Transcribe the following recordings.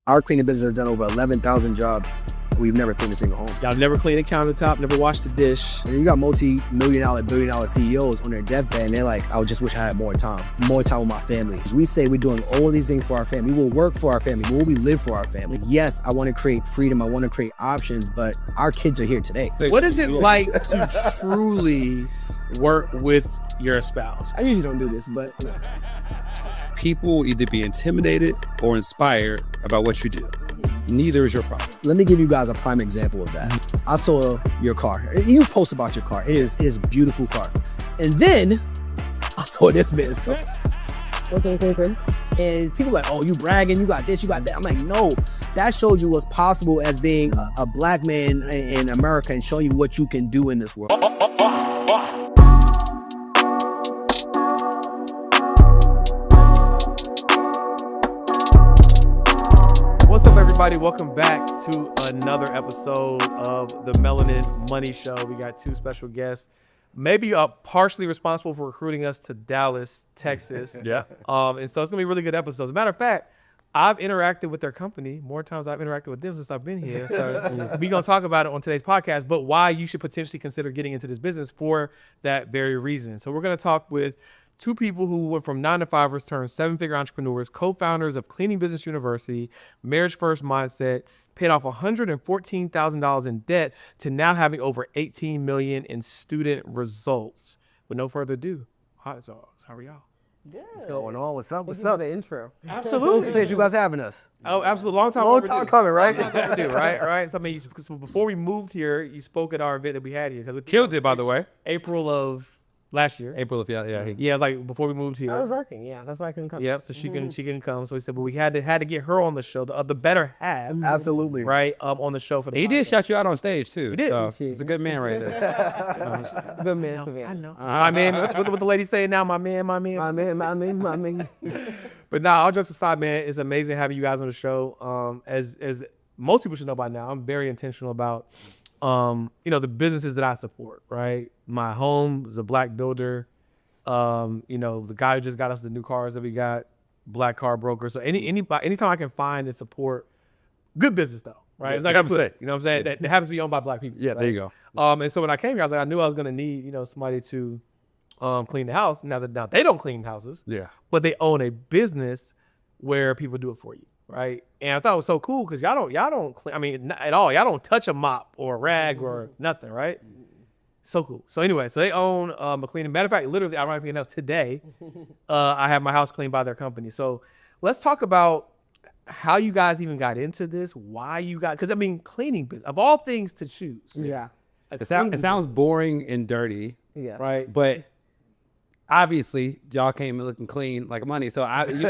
Our cleaning business has done over 11,000 jobs. We've never cleaned a single home. Y'all never cleaned a countertop, never washed a dish. And you got multi-million dollar, billion-dollar CEOs on their deathbed, and they're like, I just wish I had more time with my family. We say we're doing all of these things for our family. We will work for our family. We live for our family. Yes, I want to create freedom. I want to create options, but our kids are here today. What is it like to truly work with your spouse? I usually don't do this, but people either be intimidated or inspired about what you do. Neither is your problem. let me give you guys a prime example of that. I saw your car. You post about your car. It is a beautiful car. And then I saw this man's car. Okay. And people are like, oh, you bragging, you got this, you got that. I'm like, no, that shows you what's possible as being a black man in America and showing you what you can do in this world. What's up, everybody? Welcome back to another episode of the Melanin Money Show. We got two special guests, maybe partially responsible for recruiting us to Dallas, Texas. Yeah. And so it's gonna be a really good episode. As a matter of fact, I've interacted with their company more times than I've interacted with them since I've been here. So we're gonna talk about it on today's podcast, but why you should potentially consider getting into this business for that very reason. So we're gonna talk with two people who went from 9-to-5ers turned 7-figure entrepreneurs, co-founders of Cleaning Business University, Marriage First Mindset, paid off $114,000 in debt to now having over $18 million in student results. With no further ado, hot dogs, how are y'all? Good. What's going on? What's up? Thank you for the intro. Absolutely. Thanks you guys having us. Oh, absolutely. Long time coming, right? Long time overdue, right? So I mean, because before we moved here, you spoke at our event that we had here. We Killed it, by the way. April of last year. Yeah. Like before we moved here. I was working, yeah. That's why I couldn't come. Yeah, so she can come. So we said, but we had to get her on the show, the better half, Absolutely. right? On the show for the He podcast. did shout you out on stage, too. He did. So he's a good man right there. Good man for me. I know. My man, what the lady saying now? My man. My man. But nah, all jokes aside, man, it's amazing having you guys on the show. As most people should know by now, I'm very intentional about, the businesses that I support, right? My home is a black builder. The guy who just got us the new cars that we got, black car broker. So anytime I can find and support good business though, right? It's like I put it, you know what I'm saying? That happens to be owned by black people. Yeah, right? there you go. And so when I came here, I was like, I knew I was gonna need, somebody to clean the house. Now they don't clean houses, Yeah. but they own a business where people do it for you, right? And I thought it was so cool because y'all don't clean, I mean, not at all. Y'all don't touch a mop or a rag or nothing, right? So cool. So anyway, so they own a cleaning. Matter of fact, literally, ironically enough, today, I have my house cleaned by their company. So let's talk about how you guys even got into this, why you got, because I mean, cleaning business, of all things to choose. Yeah. It sounds boring and dirty, Yeah. right? but obviously y'all came looking clean like money. So you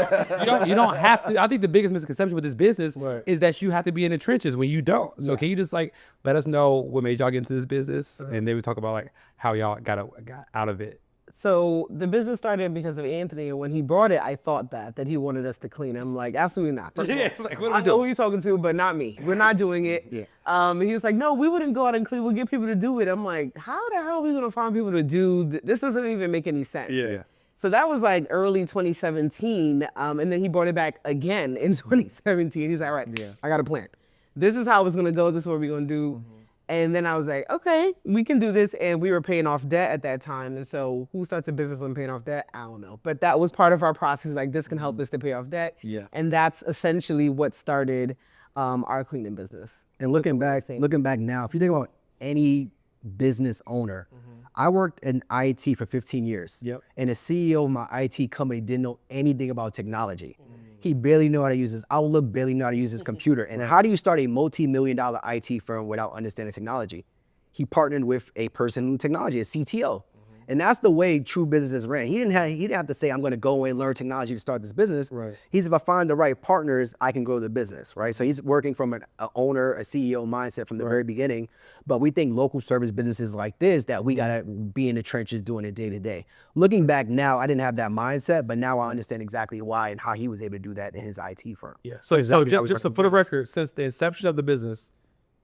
don't have to. I think the biggest misconception with this business is that you have to be in the trenches when you don't. So can you just let us know what made y'all get into this business, and then we talk about how y'all got out of it. So the business started because of Anthony, and when he brought it, I thought that he wanted us to clean. I'm like, absolutely not. Yeah, it's like, what are we I know doing? who you're talking to, but not me. We're not doing it. Yeah. And he was like, no, we wouldn't go out and clean. We'll get people to do it. I'm like, how the hell are we gonna find people to do this? Doesn't even make any sense. Yeah. So that was like early 2017, and then he brought it back again in 2017. He's like, all right, I got a plan. This is how it's gonna go. This is what we're gonna do. And then I was like, okay, we can do this. And we were paying off debt at that time. And so who starts a business when paying off debt? I don't know. But that was part of our process. Like, this can help us to pay off debt. Yeah. And that's essentially what started our cleaning business. And looking back now, if you think about any business owner, I worked in IT for 15 years. Yep. And the CEO of my IT company didn't know anything about technology. He barely knew how to use his Outlook, barely knew how to use his computer. And how do you start a multi-million-dollar IT firm without understanding technology? He partnered with a person in technology, a CTO. And that's the way true businesses ran. He didn't have to say, I'm gonna go and learn technology to start this business. Right. If I find the right partners, I can grow the business, right? So he's working from an owner, a CEO mindset from the very beginning. But we think local service businesses like this, that we gotta be in the trenches doing it day to day. Looking back now, I didn't have that mindset, but now I understand exactly why and how he was able to do that in his IT firm. Yeah. So just for the record, since the inception of the business,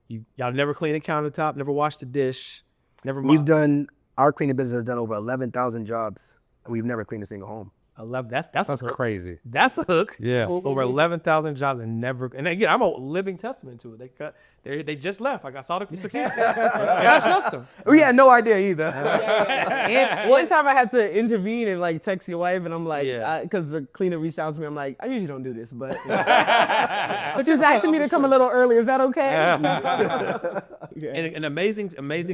y'all never cleaned a countertop, never washed a dish, never mopped. Our cleaning business has done over 11,000 jobs, and we've never cleaned a single home. That's crazy. That's a hook. Yeah. Over 11,000 jobs and again, I'm a living testament to it. They just left. Like I saw the security. I trust them. We had no idea either. And one time I had to intervene and like text your wife, and I'm like, Yeah. because the cleaner reached out to me, I'm like, I usually don't do this, but but just asking me to come a little early. Is that okay? And an amazing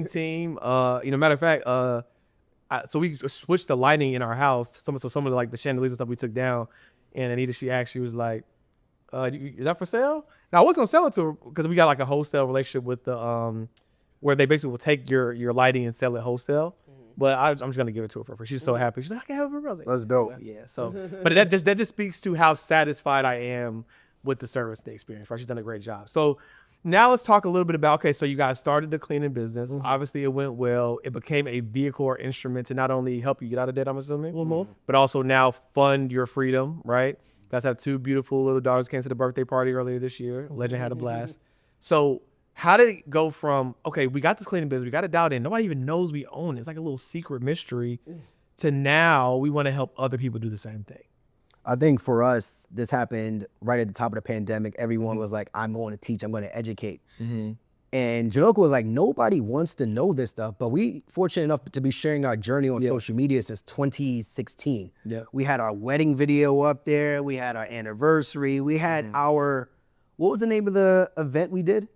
team. Matter of fact, so we switched the lighting in our house. Some of the like the chandeliers and stuff we took down, and Anita, she was like, "Is that for sale?" Now I was gonna sell it to her because we got like a wholesale relationship with the where they basically will take your lighting and sell it wholesale. But I'm just gonna give it to her for free. She's so happy. She's like, "I can have it for free." I was like, That's dope. Yeah. So, but that just speaks to how satisfied I am with the service, the experience. Right? She's done a great job. So. Now let's talk a little bit about, okay, so you guys started the cleaning business. Obviously, it went well. It became a vehicle or instrument to not only help you get out of debt, I'm assuming, but also now fund your freedom, right? You guys have 2 beautiful little daughters, came to the birthday party earlier this year. Legend had a blast. So how did it go from, okay, we got this cleaning business, we got it dialed in, nobody even knows we own it. It's like a little secret mystery, to now we want to help other people do the same thing? I think for us, this happened right at the top of the pandemic. Everyone was like, I'm going to teach, I'm going to educate. And Janoka was like, nobody wants to know this stuff, but we fortunate enough to be sharing our journey on social media since 2016. Yeah. We had our wedding video up there. We had our anniversary. We had our, what was the name of the event we did?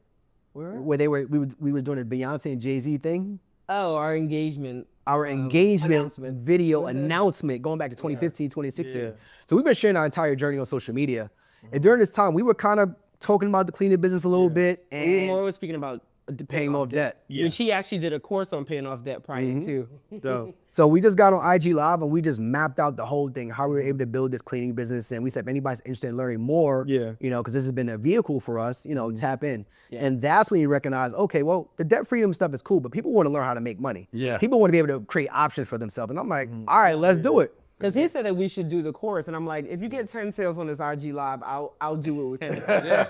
Where we were doing a Beyonce and Jay-Z thing. Oh, our engagement. Our engagement video announcement going back to 2015, 2016. Yeah. So we've been sharing our entire journey on social media. And during this time, we were kind of talking about the cleaning business a little bit. And More was speaking about paying off debt. When she actually did a course on paying off debt prior to. Dope. So we just got on IG Live and we just mapped out the whole thing, how we were able to build this cleaning business. And we said, if anybody's interested in learning more, because this has been a vehicle for us, tap in. And that's when you recognize, okay, well, the debt freedom stuff is cool, but people want to learn how to make money. Yeah. People want to be able to create options for themselves. And I'm like, all right, let's do it. Because he said that we should do the course, and I'm like, if you get 10 sales on this IG Live, I'll do it with you.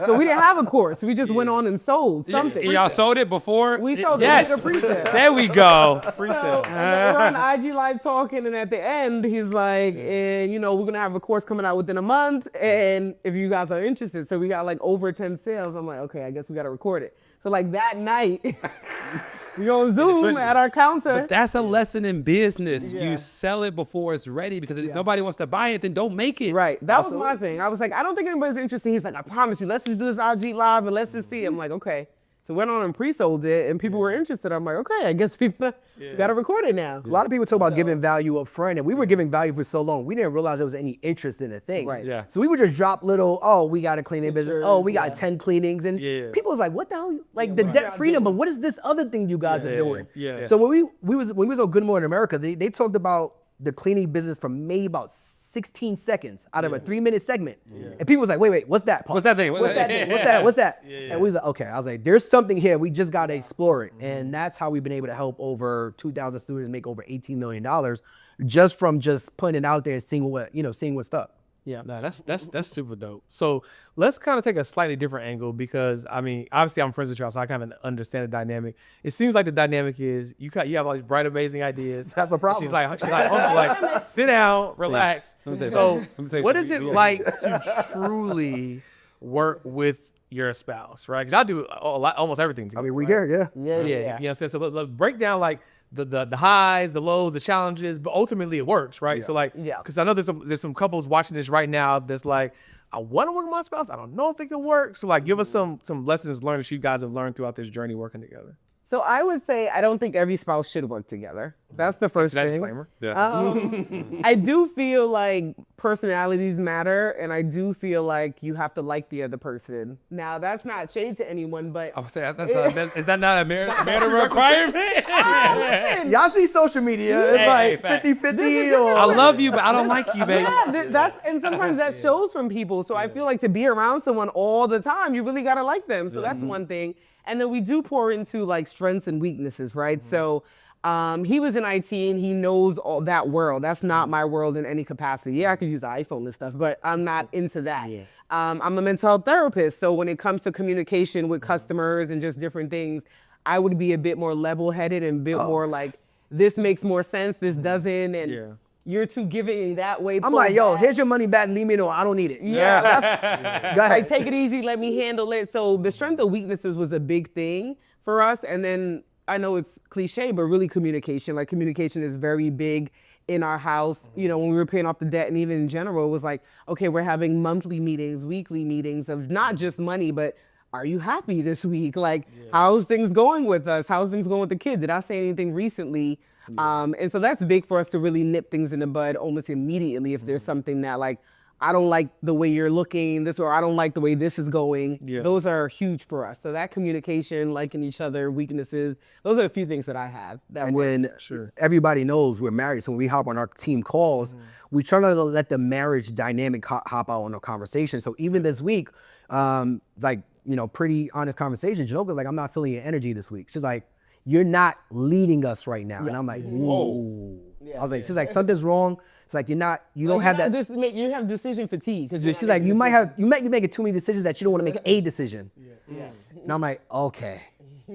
So we didn't have a course. We just went on and sold something. Y'all sold it before? We sold Yes. it. Pre-sale. There we go. Pre-sale. And we're on IG Live talking, and at the end, he's like, and we're gonna have a course coming out within a month, and if you guys are interested, so we got like over 10 sales. I'm like, okay, I guess we gotta record it. So like that night, we on Zoom at our counter. But that's a lesson in business. You sell it before it's ready, because if nobody wants to buy it, then don't make it. Right. That was my thing. I was like, I don't think anybody's interested. He's like, I promise you, let's just do this IG Live and let's just see. I'm like, okay. So went on and pre-sold it, and people were interested. I'm like, okay, I guess people got to record it now. A lot of people talk about giving value up front, and we were giving value for so long, we didn't realize there was any interest in the thing. Right. Yeah. So we would just drop little, oh, we got a cleaning business. Oh, we got 10 cleanings. And people was like, what the hell? Like the debt freedom, but what is this other thing you guys are doing? Yeah. So when we was on Good Morning America, they talked about the cleaning business for maybe about 16 seconds out of a 3-minute segment. And people was like, wait, what's that? What's that thing? What's that thing? What's that? And we was like, okay. I was like, there's something here. We just got to explore it. And that's how we've been able to help over 2,000 students make over $18 million just from just putting it out there and seeing what's up. Yeah, no, that's super dope. So let's kind of take a slightly different angle, because I mean, obviously I'm friends with y'all, so I kind of understand the dynamic. It seems like the dynamic is you have all these bright, amazing ideas. That's a problem. She's like, like sit down, relax. So what is it like to truly work with your spouse, right? Because I do almost everything together. I mean, we right? there, Yeah. You know what I'm saying? So let's break down like the highs, the lows, the challenges, but ultimately it works, right? So like, because I know there's some couples watching this right now that's like, I want to work with my spouse, I don't know if it can work. So like, give us some lessons learned that you guys have learned throughout this journey working together. So I would say I don't think every spouse should work together. That's the first thing. Disclaimer. I do feel like personalities matter, and I do feel like you have to like the other person. Now, that's not shade to anyone, but I would say, is that not a marital requirement? Y'all see social media. It's like 50-50. Or I love you, but I don't like you, baby. yeah, and sometimes that shows from people. So I feel like to be around someone all the time, you really gotta like them. So that's one thing. And then we do pour into like strengths and weaknesses, right? So he was in IT and he knows all that world. That's not my world in any capacity. Yeah, I could use the iPhone and stuff, but I'm not into that. I'm a mental health therapist. So when it comes to communication with customers and just different things, I would be a bit more level-headed and a bit more like, this makes more sense, this doesn't. And you're too giving that way. I'm like, yo, here's your money back. Leave me alone. I don't need it. Yeah. Go ahead. Like, take it easy. Let me handle it. So the strength and weaknesses was a big thing for us. And then I know it's cliche, but really communication. Like, communication is very big in our house. You know, when we were paying off the debt, and even in general, it was like, okay, we're having monthly meetings, weekly meetings of not just money, but are you happy this week? Like, how's things going with us? How's things going with the kid? Did I say anything recently? And so that's big for us to really nip things in the bud almost immediately if there's something that, like, I don't like the way you're looking this, or I don't like the way this is going. Those are huge for us. So that communication, liking each other, weaknesses, those are a few things that I have. And when everybody knows we're married, so when we hop on our team calls, we try to let the marriage dynamic hop out on a conversation. So even this week, like, you know, pretty honest conversation. Janoka's like, I'm not feeling your energy this week. She's like, you're not leading us right now. And I'm like, whoa. I was like, she's like, something's wrong. It's like, you don't have that. You have decision fatigue. She's like, you might be making too many decisions that you don't want to make a decision. And I'm like, okay.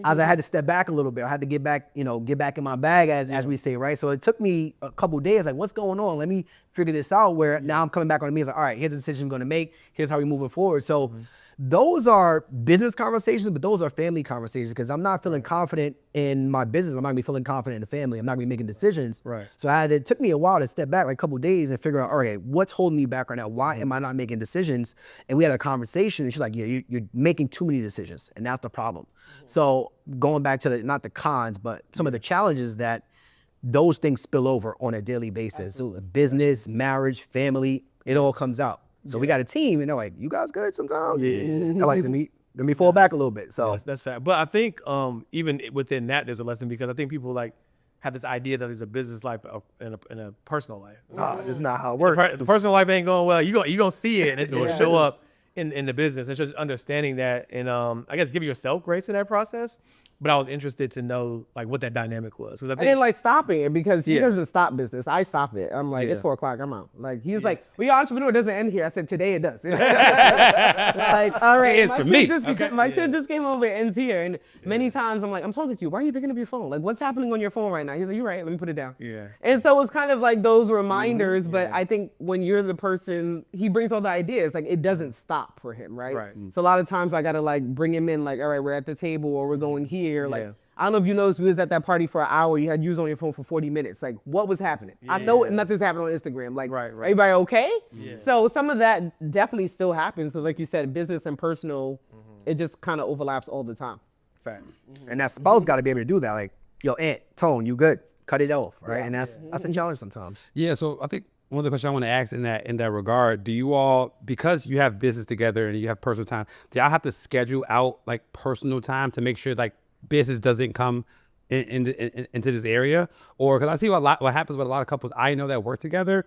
I had to step back a little bit. I had to get back in my bag, as we say, right? So it took me a couple days, like, what's going on? Let me figure this out, where now I'm coming back on me. It's like, all right, here's the decision I'm going to make. Here's how we're moving forward. So those are business conversations, but those are family conversations, because I'm not feeling confident in my business. I'm not gonna be feeling confident in the family. I'm not gonna be making decisions. Right. So it took me a while to step back, like a couple of days, and figure out, all right, what's holding me back right now? Why am I not making decisions? And we had a conversation, and she's like, yeah, you're making too many decisions, and that's the problem. So going back to not the cons, but some of the challenges that those things spill over on a daily basis. So business, marriage, family, it all comes out. So we got a team, and they're like, you guys good sometimes? I like, let me fall back a little bit. So that's fact. But I think even within that, there's a lesson, because I think people like have this idea that there's a business life and a personal life. This is not how it works. The personal life ain't going well. You gonna see it, and it's gonna show up in the business. It's just understanding that, and I guess give yourself grace in that process. But I was interested to know, like, what that dynamic was, because I didn't like stopping it, because he doesn't stop business. I stop it. I'm like, it's 4 o'clock. I'm out. Like, he's like, well, your entrepreneur doesn't end here. I said, today it does. Like, all right, It is for me. My son just came over. It ends here. And many times I'm like, I'm talking to you. Why are you picking up your phone? Like, what's happening on your phone right now? He's like, you're right. Let me put it down. And so it's kind of like those reminders. But I think when you're the person, he brings all the ideas. Like, it doesn't stop for him, right? So a lot of times I gotta, like, bring him in. Like, all right, we're at the table, or we're going here. Like, I don't know if you noticed, we was at that party for an hour. You had used on your phone for 40 minutes. Like, what was happening? I know nothing's happening on Instagram. Like, everybody okay? So some of that definitely still happens. So like you said, business and personal, it just kind of overlaps all the time. Facts. And that spouse got to be able to do that. Like, yo, Aunt, Tone, you good? Cut it off, right? And that's a challenge sometimes. Yeah, so I think one of the questions I want to ask in that regard, do you all, because you have business together and you have personal time, do y'all have to schedule out, like, personal time to make sure, like, business doesn't come into this area? Or, because I see what happens with a lot of couples I know that work together,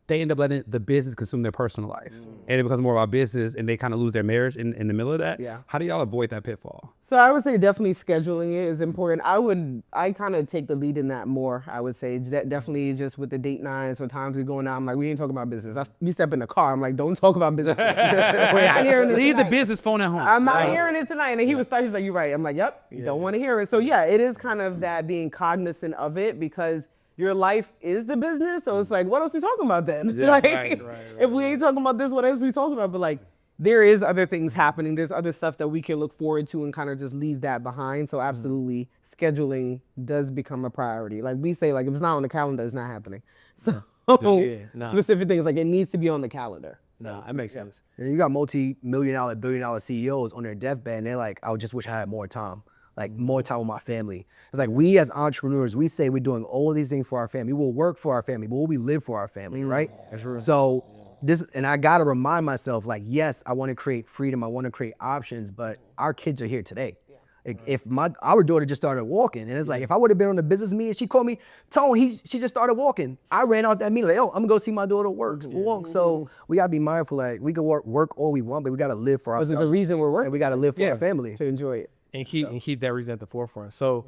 they end up letting the business consume their personal life, and it becomes more about business, and they kind of lose their marriage in the middle of that. How do y'all avoid that pitfall? So I would say definitely scheduling it is important. I kind of take the lead in that more. I would say definitely just with the date nights or times we're going out, I'm like, we ain't talking about business. We step in the car, I'm like, don't talk about business. Leave the business phone at home. I'm not hearing it tonight. And he was like, you're right. I'm like, yep, you don't want to hear it. So yeah, it is kind of that being cognizant of it, because your life is the business. So it's like, what else we talking about then? If we ain't talking about this, what else we talking about? But like, there is other things happening. There's other stuff that we can look forward to and kind of just leave that behind. So absolutely, scheduling does become a priority. Like we say, like, if it's not on the calendar, it's not happening. So specific things, like, it needs to be on the calendar. No, that makes sense. And you got multi-million-dollar, billion-dollar CEOs on their deathbed, and they're like, I just wish I had more time. Like, more time with my family. It's like, we as entrepreneurs, we say we're doing all of these things for our family. We will work for our family, but we live for our family, right? That's true. So and I gotta remind myself, like, yes, I wanna create freedom, I wanna create options, but our kids are here today. If our daughter just started walking, and it's like, if I would have been on a business meeting, she called me, Tone, she just started walking. I ran out that meeting like, oh, I'm gonna go see my daughter walk. So we gotta be mindful that we can work all we want, but we gotta live for ourselves. There's a reason we're working. And we gotta live for our family. To enjoy it. And keep that reason at the forefront. So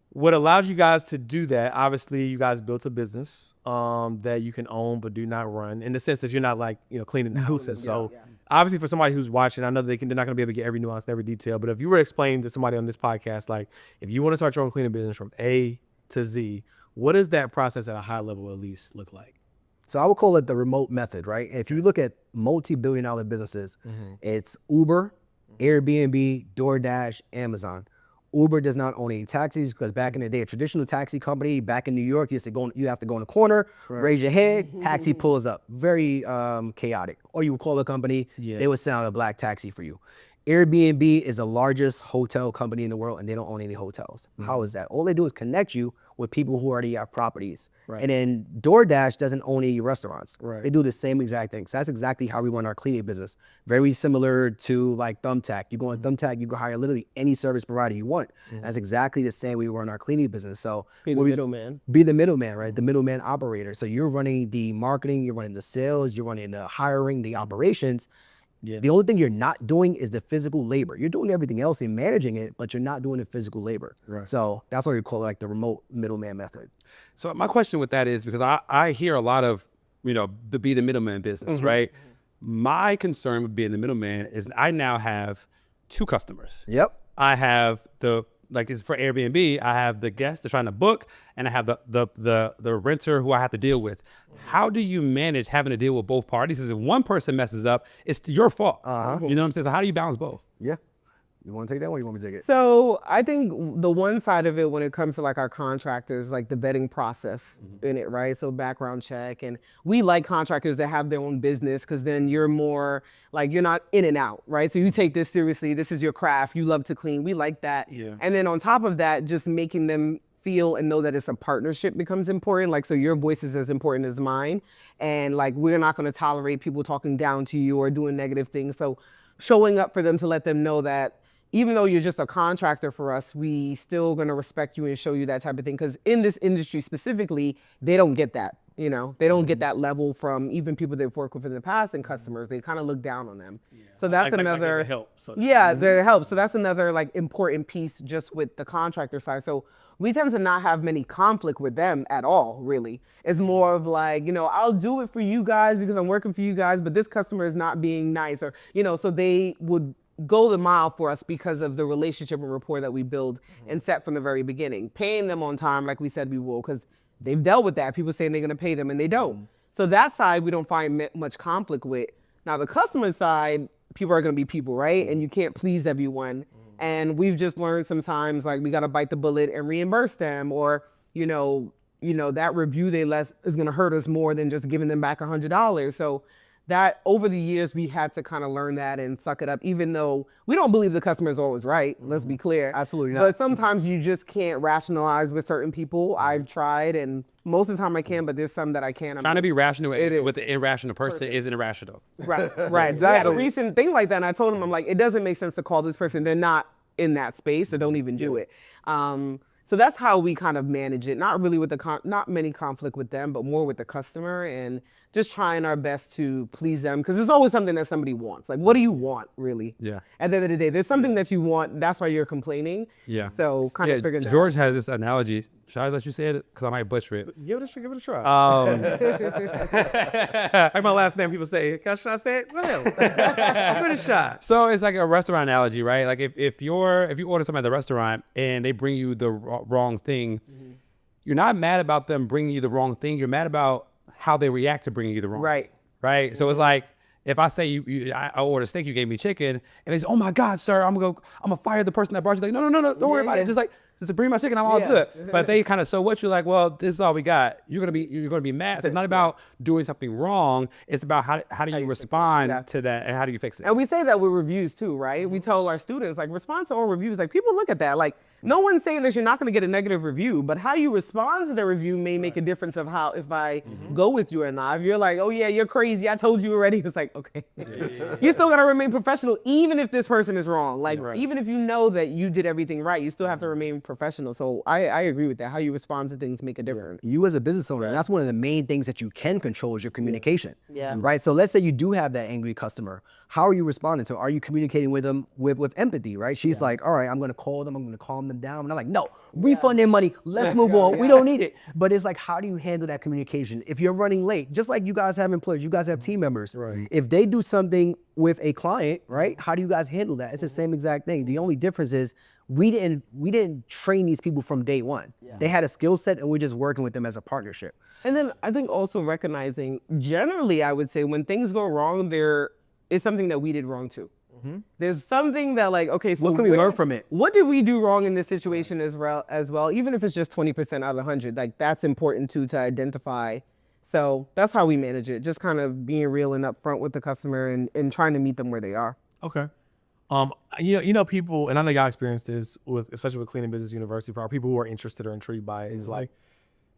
what allows you guys to do that, obviously you guys built a business that you can own but do not run, in the sense that you're not, like, cleaning the houses. So obviously for somebody who's watching, I know they're not gonna be able to get every nuance and every detail, but if you were to explain to somebody on this podcast, like, if you want to start your own cleaning business from A to Z, What does that process at a high level at least look like? So I would call it the remote method, right? If you look at multi-billion-dollar businesses, it's Uber, Airbnb, DoorDash, Amazon. Uber does not own any taxis because back in the day, a traditional taxi company back in New York, you have to go in the corner, raise your head, taxi pulls up. Very chaotic. Or you would call a company, they would send out a black taxi for you. Airbnb is the largest hotel company in the world and they don't own any hotels. How is that? All they do is connect you with people who already have properties. And then DoorDash doesn't own any restaurants. They do the same exact thing. So that's exactly how we run our cleaning business. Very similar to like Thumbtack. You go on Thumbtack, you can hire literally any service provider you want. That's exactly the same way we run our cleaning business. So Be the middleman. Be the middleman, right? The middleman operator. So you're running the marketing, you're running the sales, you're running the hiring, the operations. The only thing you're not doing is the physical labor. You're doing everything else and managing it, but you're not doing the physical labor. So that's why we call it like the remote middleman method. So my question with that is because I hear a lot of, the be the middleman business, right? My concern with being the middleman is I now have 2 customers. I have like it's for Airbnb, I have the guest they're trying to book, and I have the renter who I have to deal with. How do you manage having to deal with both parties? Because if one person messes up, it's your fault. You know what I'm saying? So how do you balance both? You want to take that one or you want me to take it? So I think the one side of it when it comes to like our contractors, like the vetting process in it, right? So background check, and we like contractors that have their own business because then you're more like, you're not in and out, right? So you take this seriously, this is your craft, you love to clean, we like that. And then on top of that, just making them feel and know that it's a partnership becomes important. Like, so your voice is as important as mine. And like, we're not gonna tolerate people talking down to you or doing negative things. So showing up for them to let them know that even though you're just a contractor for us, we still gonna respect you and show you that type of thing. Because in this industry specifically, they don't get that. They don't get that level from even people they've worked with in the past and customers. They kind of look down on them. So that's another like help. So there helps. So that's another like important piece just with the contractor side. So we tend to not have many conflict with them at all, really. It's more of like, I'll do it for you guys because I'm working for you guys, but this customer is not being nice, or so they would go the mile for us because of the relationship and rapport that we build and set from the very beginning. Paying them on time, like we said we will, because they've dealt with that. People saying they're going to pay them and they don't. So that side, we don't find much conflict with. Now, the customer side, people are going to be people, right? And you can't please everyone. And we've just learned sometimes, like, we got to bite the bullet and reimburse them, or, that review they left is going to hurt us more than just giving them back $100. So that over the years, we had to kind of learn that and suck it up, even though we don't believe the customer is always right. Let's be clear. Absolutely not. But sometimes you just can't rationalize with certain people. I've tried, and most of the time I can, but there's some that I can't. Trying to be rational with the irrational person isn't irrational. Right. Exactly. I had a recent thing like that, and I told him, I'm like, it doesn't make sense to call this person. They're not in that space, so don't even do it. So that's how we kind of manage it. Not really with not many conflict with them, but more with the customer and just trying our best to please them. Because there's always something that somebody wants. Like, what do you want, really? At the end of the day, there's something that you want. That's why you're complaining. So kind of figure that out. George has this analogy. Should I let you say it? Because I might butcher it. Give it a try. Like my last name, people say, should I say it? Well, give it a shot. So it's like a restaurant analogy, right? Like if you order something at the restaurant and they bring you the wrong thing, you're not mad about them bringing you the wrong thing. You're mad about how they react to bringing you the wrong thing. Right? So it's like, if I say I ordered steak, you gave me chicken, and they say, "Oh my God, sir, I'm gonna fire the person that brought you." Like, no, don't worry about it. Just bring my chicken, I'm all good. But they kind of, so what, you're like, well, this is all we got. You're gonna be mad. So it's not about doing something wrong. It's about how do you respond to that, and how do you fix it? And we say that with reviews too, right? We tell our students, like, respond to all reviews. Like, people look at that, like, no one's saying that you're not going to get a negative review, but how you respond to the review may make a difference of how, if I go with you or not. If you're like, oh yeah, you're crazy, I told you already, it's like, okay. You still got to remain professional, even if this person is wrong. Like, even if you know that you did everything right, you still have to remain professional. So I agree with that. How you respond to things make a difference. You as a business owner, that's one of the main things that you can control is your communication. Right? So let's say you do have that angry customer. how are you responding to? Are you communicating with them with empathy, right? She's like, all right, I'm gonna call them, I'm gonna calm them down. And I'm like, no, refund their money, let's move on. We don't need it. But it's like, how do you handle that communication? If you're running late, just like you guys have employees, you guys have team members. Right. If they do something with a client, right? How do you guys handle that? It's the same exact thing. The only difference is we didn't train these people from day one. They had a skill set and we're just working with them as a partnership. And then I think also recognizing, generally, I would say when things go wrong, there is something that we did wrong too. There's something that like, okay, so What can we learn from it? What did we do wrong in this situation as well? Even if it's just 20% out of 100, like that's important too to identify. So that's how we manage it. Just kind of being real and upfront with the customer and trying to meet them where they are. Okay. You know, people, and I know y'all experienced this with, especially with Cleaning Business University, probably people who are interested or intrigued by it, is like,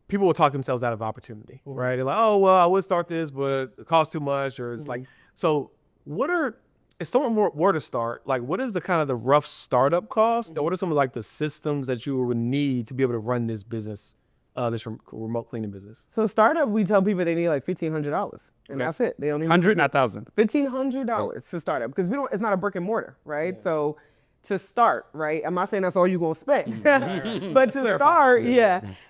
people will talk themselves out of opportunity, right? They're like, oh, well, I would start this, but it costs too much, or it's like, so if someone were to start, like, what is the kind of the rough startup cost? Or what are some of like the systems that you would need to be able to run this business, this remote cleaning business? So startup, we tell people they need like $1,500. And that's it. They don't need 100, not 1,000. $1,500 to start up because it's not a brick and mortar, right? So to start, right? I'm not saying that's all you're gonna spend, but to start,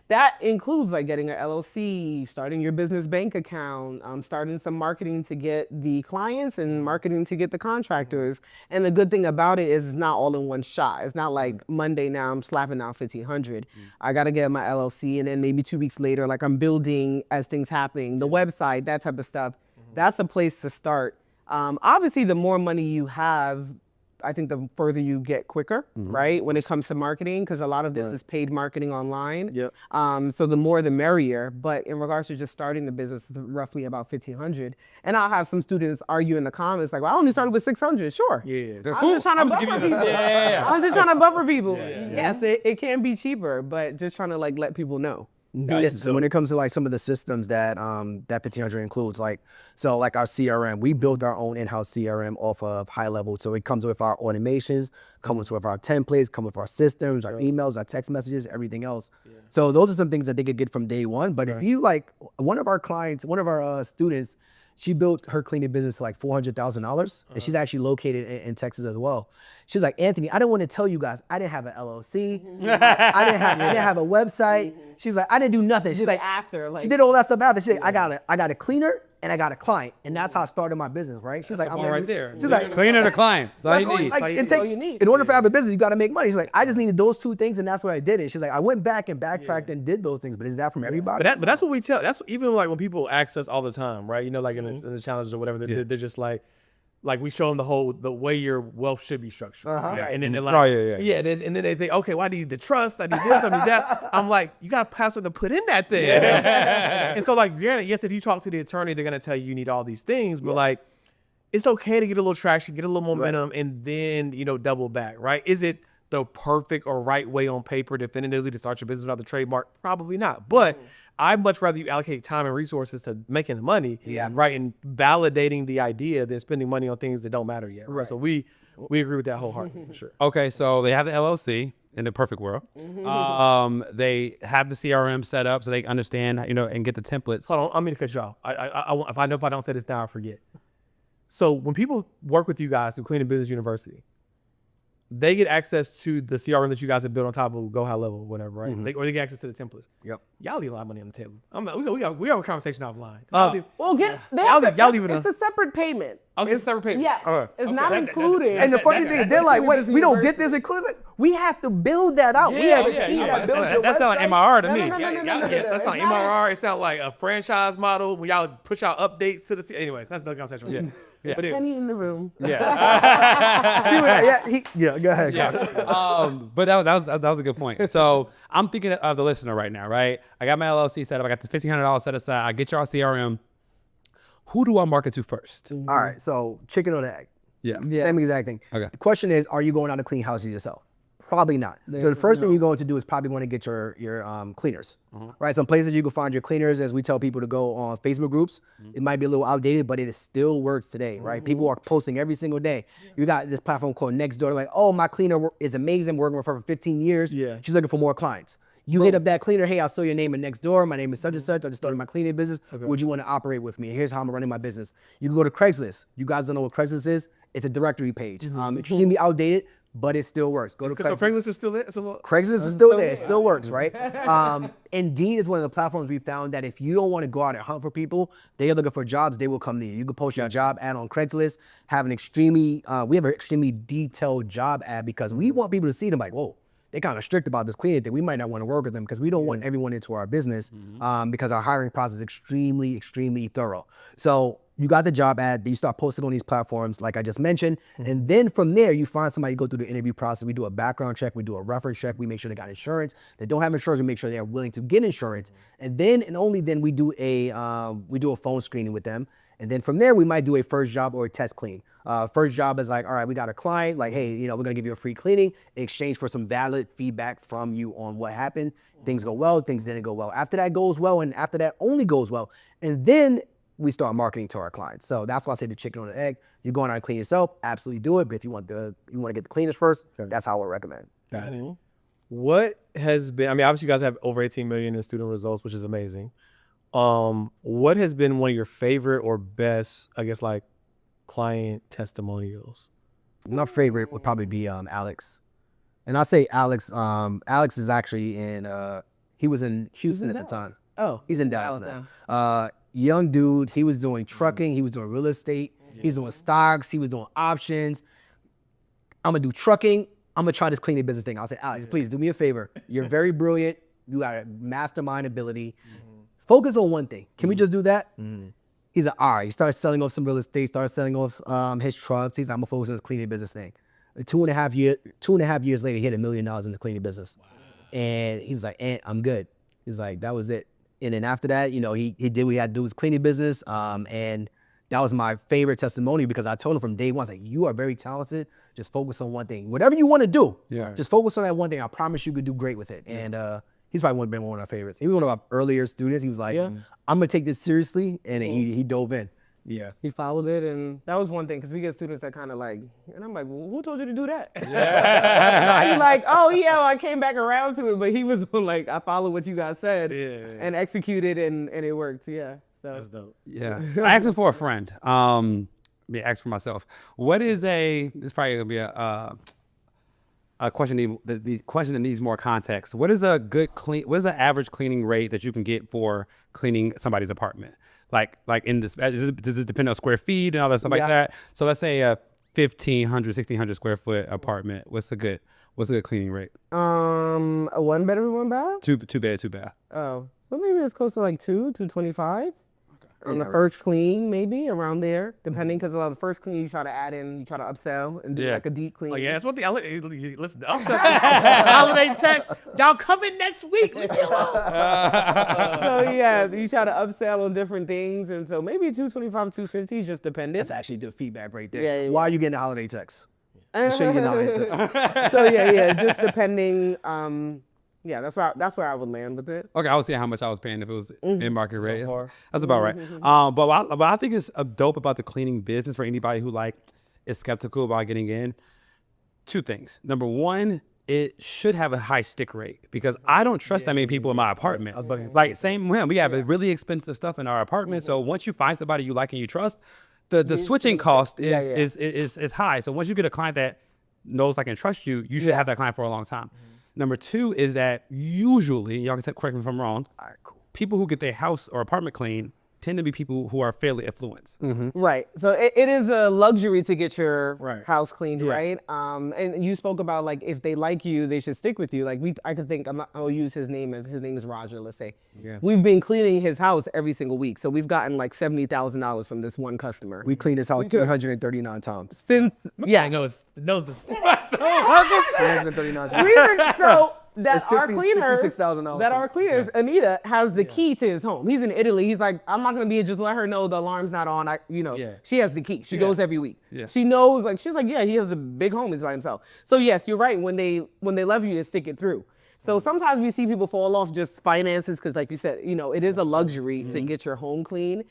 that includes like getting an LLC, starting your business bank account, starting some marketing to get the clients and marketing to get the contractors. And the good thing about it is it's not all in one shot. It's not like Monday now I'm slapping out 1,500. I gotta get my LLC, and then maybe 2 weeks later, like I'm building as things happening, the website, that type of stuff. That's a place to start. Obviously, the more money you have, I think the further you get quicker, right? When it comes to marketing, because a lot of this is paid marketing online. So the more the merrier. But in regards to just starting the business, it's roughly about 1,500. And I'll have some students argue in the comments like, well, I only started with 600. Sure. I'm just trying to buffer people. I'm just trying to buffer people. Yes, it can be cheaper, but just trying to like let people know. So when it comes to like some of the systems that that 1,500 includes, like our CRM, we built our own in-house CRM off of High Level. So it comes with our automations, comes with our templates, comes with our systems, our emails, our text messages, everything else. So those are some things that they could get from day one. But if you like, one of our students, she built her cleaning business to like $400,000, and she's actually located in Texas as well. She's like, Anthony, I didn't want to tell you guys, I didn't have an LLC, I didn't have a website. She's like, I didn't do nothing. She's like, she did all that stuff after. She's like, I got a cleaner and I got a client, and that's how I started my business, right? She's like, I'm right there. She's like, Cleaner to client. That's all you need. That's all you need. In order to have a business, you got to make money. She's like, I just needed those 2 things, and that's what I did it. She's like, I went back and backtracked and did those things, but is that from everybody? But that's what we tell. That's even like when people ask us all the time, right? You know, like in the challenges or whatever, they're just like we show them the way your wealth should be structured. And then they're like, and then they think, okay, well, I need the trust, I need this, I need that. I'm like, you got to pass to put in that thing. And so like, yes, if you talk to the attorney, they're going to tell you need all these things, but like, it's okay to get a little traction, get a little momentum, and then, double back, right? Is it the perfect or right way on paper definitively to start your business without the trademark? Probably not. But I'd much rather you allocate time and resources to making the money, right, and validating the idea than spending money on things that don't matter yet. Right. So we agree with that wholeheartedly, for sure. Okay, so they have the LLC in the perfect world. They have the CRM set up so they understand, and get the templates. Hold on, I'm going to cut you off. If I don't say this now, I forget. So when people work with you guys through Cleaning Business University, they get access to the CRM that you guys have built on top of Go High Level, whatever, right? Or they get access to the templates. Y'all leave a lot of money on the table. We have a conversation offline. Y'all leave it. It's a separate payment. Okay, it's a separate payment. Yeah, it's not included. And the funny thing, they're like, wait, we don't get this included? We have to build that out. We have a team that builds your website. That sounds like MRR to me. Yes, that's not MRR. It sounds like a franchise model when y'all push out updates to the. Anyways, that's another conversation. Penny in the room. Go ahead. But that was a good point. So I'm thinking of the listener right now, right? I got my LLC set up. I got the $1,500 set aside. I get y'all CRM. Who do I market to first? All right, so chicken or the egg? Yeah. Same exact thing. Okay. The question is, are you going out to clean houses yourself? Probably not. So the first thing you're going to do is probably want to get your cleaners, right? Some places you can find your cleaners, as we tell people to go on Facebook groups. It might be a little outdated, but it still works today, right? People are posting every single day. You got this platform called Nextdoor, like, oh, my cleaner is amazing, working with her for 15 years. She's looking for more clients. You hit up that cleaner, hey, I saw your name next door. My name is such and such. I just started my cleaning business. Would you want to operate with me? Here's how I'm running my business. You can go to Craigslist. You guys don't know what Craigslist is? It's a directory page. It's extremely outdated, but it still works. Go to Craigslist. So Craigslist is still there? Craigslist is still there. It still works, right? Indeed is one of the platforms we found that if you don't want to go out and hunt for people, they are looking for jobs, they will come to you. You can post your job ad on Craigslist, have an extremely, we have an extremely detailed job ad because we want people to see them like, whoa, they're kind of strict about this cleaning thing. We might not want to work with them because we don't want everyone into our business because our hiring process is extremely, extremely thorough. So you got the job ad, you start posting on these platforms like I just mentioned, and then from there you find somebody, go through the interview process. We do a background check, we do a reference check, we make sure they got insurance. They don't have insurance, we make sure they're willing to get insurance, and then and only then we do a phone screening with them. And then from there, we might do a first job or a test clean. First job is like, all right, we got a client, like, hey, we're gonna give you a free cleaning in exchange for some valid feedback from you on what happened. Things go well, things didn't go well. After that goes well, and after that only goes well. And then we start marketing to our clients. So that's why I say the chicken or the egg. You're going out and clean yourself, absolutely do it. But if you want to get the cleaners first, that's how I would recommend. Got it. What has been, obviously you guys have over 18 million in student results, which is amazing. What has been one of your favorite or best, like client testimonials? My favorite would probably be Alex. And I say Alex, Alex is actually he was in Houston at the time. Oh, he's in Dallas now. Young dude, he was doing trucking, he was doing real estate, he's doing stocks, he was doing options. I'm gonna do trucking, I'm gonna try this cleaning business thing. I'll say, Alex, please do me a favor. You're very brilliant, you got a mastermind ability. Focus on one thing. Can we just do that? He's like, all right. He started selling off some real estate, started selling off his trucks. He's like, I'm gonna focus on this cleaning business thing. 2.5 years later, he hit $1 million in the cleaning business. Wow. And he was like, I'm good. He's like, that was it. And then after that, he did what he had to do with his cleaning business. And that was my favorite testimony because I told him from day one, I was like, you are very talented. Just focus on one thing. Whatever you want to do, just focus on that one thing. I promise you could do great with it. And he's probably been one of our favorites. He was one of our earlier students. He was like, I'm gonna take this seriously, and he dove in. Yeah, he followed it, and that was one thing because we get students that kind of like, and I'm like, well, who told you to do that? He's like, oh yeah, well, I came back around to it, but he was like, I followed what you guys said and executed, and it worked. Yeah, so that's dope. Yeah, I asked it for a friend. Ask for myself. What is this probably gonna be a question. The question that needs more context. What is a good what is the average cleaning rate that you can get for cleaning somebody's apartment? Like in this, does it depend on square feet and all that stuff like that? So let's say a 1,500, 1,600 square foot apartment. What's a good cleaning rate? A 1 bedroom, 1 bath? Two bed, 2 bath. Oh, so maybe it's close to like 225. On the first clean, maybe around there, depending, because a lot of the first clean you try to add in, you try to upsell and do like a deep clean. Oh yeah, that's what listen. Upsell holiday text. Y'all coming next week? Leave me alone. So yeah, you try to upsell on different things, and so maybe 225, 250, just depending. That's actually good feedback right there. Yeah. Why are you getting the holiday text? You sure you're not holiday text. So yeah, just depending. Yeah, that's where I would land with it. Okay, I would see how much I was paying if it was in market rate. That's about right. But I think it's dope about the cleaning business for anybody who is skeptical about getting in. 2 things. Number 1, it should have a high stick rate because I don't trust that many people in my apartment. Like same when we have really expensive stuff in our apartment. So once you find somebody you like and you trust, the switching cost is high. So once you get a client that knows, like, and trusts you, you should have that client for a long time. Number 2 is that usually, y'all can correct me if I'm wrong, people who get their house or apartment clean tend to be people who are fairly affluent. Right. So it is a luxury to get your house cleaned, right? And you spoke about, like, if they like you, they should stick with you. Like, I could think, I'll use his name is Roger, let's say. Yeah. We've been cleaning his house every single week. So we've gotten like $70,000 from this one customer. We cleaned his house 339 times. Since, yeah. knows the stats. 339 times. So that our cleaners, $66,000. Anita has the key to his home. He's in Italy. He's like, I'm not gonna be just let her know the alarm's not on. She has the key. She goes every week. Yeah. She knows, like, she's like, yeah, he has a big home. He's by himself. So yes, you're right. When they love you, they stick it through. So sometimes we see people fall off just finances because, like you said, it is a luxury to get your home clean.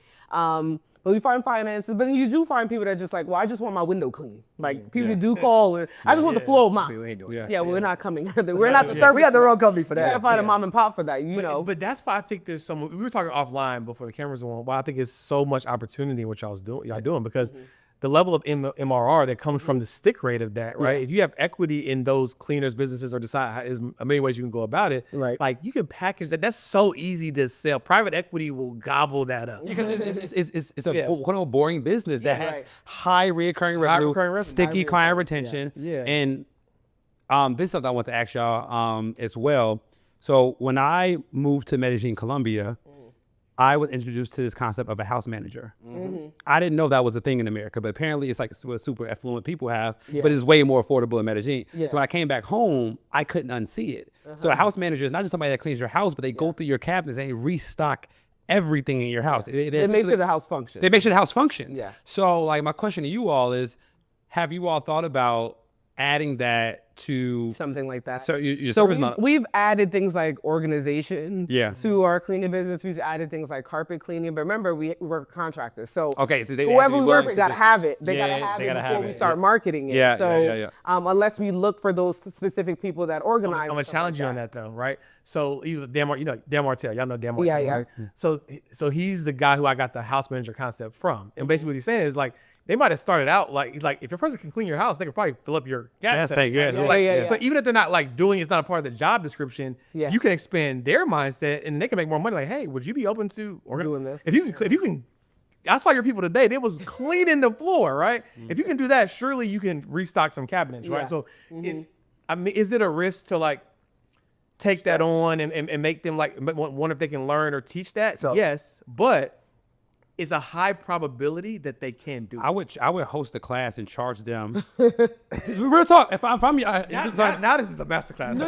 But we find finances, but then you do find people that just like, well, I just want my window clean. Like people do call, and I just want the floor mopped. We ain't doing that. Yeah, we're not coming. We're not the third. We got the wrong company for You gotta that. find a mom and pop for that, you know. But that's why I think there's some. We were talking offline before the cameras were on. Why I think it's so much opportunity in what y'all doing because the level of MRR that comes from the stick rate of that, right? If you have equity in those cleaners businesses or decide there's a million ways you can go about it, Right. like you can package that. That's so easy to sell. Private equity will gobble that up. Because it's a quote unquote boring business that has high reoccurring revenue, recurring revenue. sticky client retention. Yeah. And this is something I want to ask y'all as well. So when I moved to Medellin, Colombia, I was introduced to this concept of a house manager. I didn't know that was a thing in America, but apparently it's like what super affluent people have, but it's way more affordable in Medellin. So when I came back home, I couldn't unsee it. So a house manager is not just somebody that cleans your house, but they go through your cabinets and they restock everything in your house. It makes sure the house functions. They make sure the house functions. Yeah. So like my question to you all is, have you all thought about adding that to Something like that. so your So service model? we've added things like organization Yeah. to our cleaning business. We've added things like carpet cleaning. But remember, we work with contractors. So Okay, they have whoever to be we work willing with to got do- to have it. They Yeah, got to have they it gotta before have we it. start marketing it. Yeah, So yeah. unless we look for those specific people that organize. I'm gonna and stuff challenge like you on that though, right? So either Dan Martell, y'all know Dan Martell, Yeah, yeah. right? So he's the guy who I got the house manager concept from, and basically what he's saying is like they might have started out like he's like if your person can clean your house, they could probably fill up your gas tank. yeah, So, yeah, like, yeah. so even if they're not like doing it's not a part of the job description, Yeah. you can expand their mindset and they can make more money. Like, hey, would you be open to Doing this? If you can. I saw your people today. They was cleaning the floor, right? If you can do that, surely you can restock some cabinets, right? Yeah. So is it a risk to like take that on and make them like wonder if they can learn or teach that? So- Yes, but it's a high probability that they can do it. I would host a class and charge them. Real talk. If I'm Now this is a masterclass.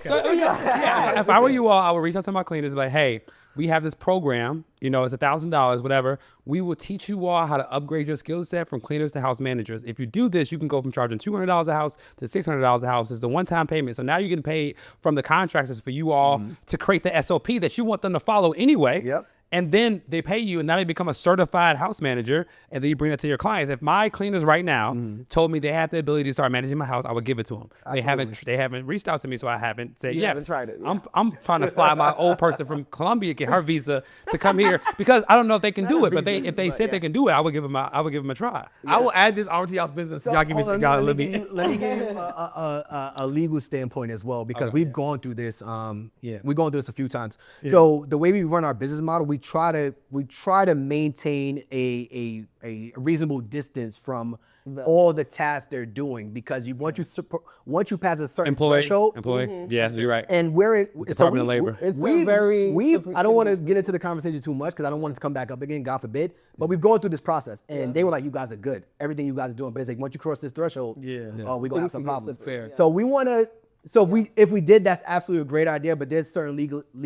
If I were you all, I would reach out to my cleaners and be like, hey, we have this program, you know, it's $1,000, whatever. We will teach you all how to upgrade your skill set from cleaners to house managers. If you do this, you can go from charging $200 a house to $600 a house. It's a one-time payment. So now you're getting paid from the contractors for you all to create the SOP that you want them to follow anyway. Yep. And then they pay you, and now they become a certified house manager, and then you bring it to your clients. If my cleaners right now told me they had the ability to start managing my house, I would give it to them. They haven't reached out to me, so I haven't said yes. haven't tried it, yeah. I'm trying to fly my old person from Colombia, get her visa to come here because I don't know if they can do it. But if they said they can do it, I would give them a try. I will add this over to y'all's business. Y'all give me some. Y'all let me. Let me give you a legal standpoint as well because we've gone through this. We've gone through this a few times. So the way we run our business model, we try to maintain a reasonable distance from all the tasks they're doing because once you pass a certain threshold, Yes, you're right. and we're Department of Labor. I don't want to get into the conversation too much because I don't want it to come back up again, God forbid. But we've gone through this process, and they were like, "You guys are good. Everything you guys are doing." But it's like once you cross this threshold, we're gonna have some problems. So we want to. So if we did, that's absolutely a great idea. But there's certain legalese